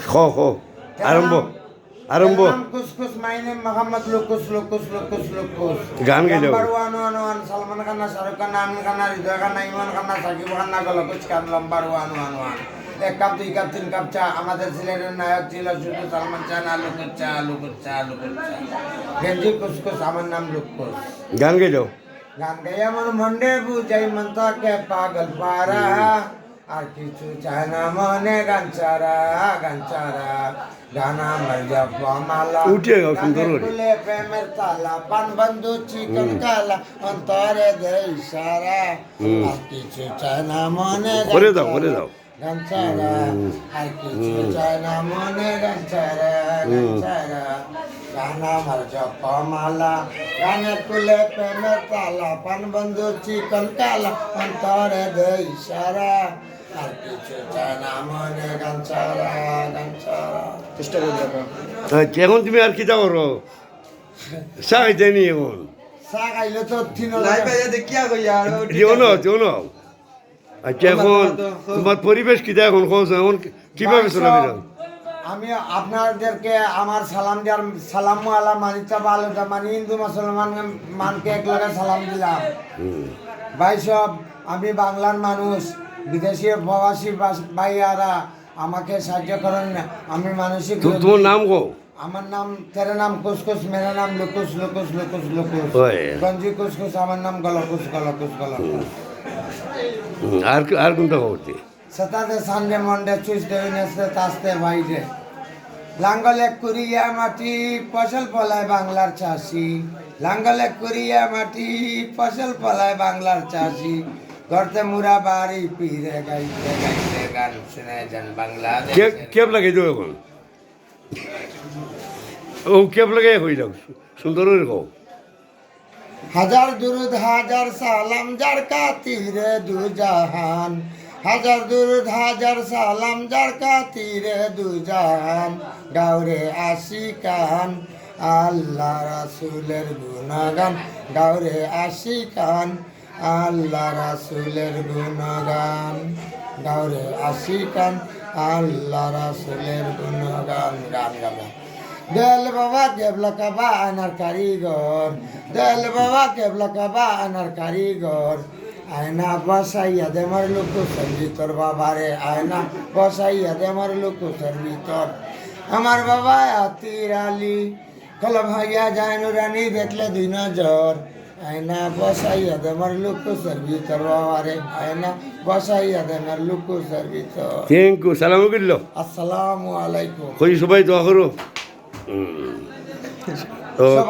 খো খো আরম্ভ আরম্ভ কুসকুস my name Mohammad লুকুস লুকুস লুকুস লুকুস গান গাইলেও নাম্বার ওয়ান সালমান খান শাহরুখ খান আমিন খান হৃদয় খান ইমরান খান সাকিব খান গলকুচ খান নাম্বার ওয়ান এক কাপ দুই কাপ তিন কাপ চা আমাদের সিলেটের নায়ক ছিল শুধু সালমান চা না লুকুচ চা লুকুচ চা লুকুচ চা গেঞ্জি কুসকুস আমার নাম লুকুস গান গাইলেও গান গাইয়া আমার মন্ডে বুঝাই মনটাকে পাগল পারা আর কিছু চায় না মনে গানচারা গানচারা গানা মরজা মালা উঠে গাও সুন্দর করে কুলে প্রেমের তালা পান বন্ধু চিকন কালা অন্তরে দে ইশারা আর কিছু চায় না মনে করে দাও গানচারা আর কিছু চায় না মনে গানচারা গানচারা গানা মরজা মালা গানে কুলে প্রেমের তালা পান বন্ধু চিকন কালা অন্তরে দে ইশারা আর কিছু চায় না মনে গানচারা গানচারা চেষ্টা করে দেখো এখন তুমি আর কি করো চা খাইতে নি এখন চা খাইলে তো তিন যেও আচ্ছা এখন তোমার পরিবেশ কি এখন এখন কিভাবে চলাবি আমি আপনাদেরকে আমার সালাম আলা মানিতা ভালোটা মানি হিন্দু মুসলমান মানকে এক লগে সালাম দিলাম ভাই সব আমি বাংলার মানুষ বিদেশি প্রবাসী ভাইয়ারা আমাকে সাহায্য করেন না আমি মানসিক তোমার নাম গো আমার নাম তেরা নাম কুসকুস মেরা নাম লুকুস লুকুস লুকুস লুকুস গঞ্জি কুসকুস আমার নাম গলকুস গলকুস গলকুস আর কোনটা করতে সাতাতে সানডে মন্ডে চুইসডে ওয়েডনেসডে তাসতে ভাইজে লাঙ্গলে কুরিয়া মাটি ফসল ফলায় বাংলার চাষি লাঙ্গলে কুরিয়া মাটি ফসল ফলায় বাংলার চাষি করতে মুরা বাড়ি পিরে গাইতে গাইতে গান শুনে যান বাংলাদেশ কেপ লাগাই দেবো এখন ও কেপ লাগাই হয়ে যাও সুন্দর করে কও হাজার দুরুদ হাজার সালাম যার কাতিরে দু জাহান হাজার দুরুদ হাজার সালাম যার কাতিরে দু জাহান গাউরে আশিকান আল্লাহ রাসূলের গুণগান গাউরে আশিকান আল্লাহ রাসূলের গুণগান গাউরে আশিকান আল্লাহ রাসূলের গুণগান গান গাবো দেল বাবা কেবলা কাবা আনার কারিগর দেল বাবা কেবলা কাবা আনার কারিগর আয়না বসাইয়া দে মার লুকুসের ভিতর বাবারে আয়না বসাইয়া দে মার লুকুসের ভিতর আমার বাবা আতির আলী কলম ভাইয়া যায় নুরানি দেখলে দুই নজর আয়না বসাইয়া দে মার লুকুসের ভিতর বাবারে আয়না বসাইয়া দে মার লুকুসের ভিতর থ্যাংক ইউ সালাম করলো আসসালামু আলাইকুম কই সবাই দোয়া করো তো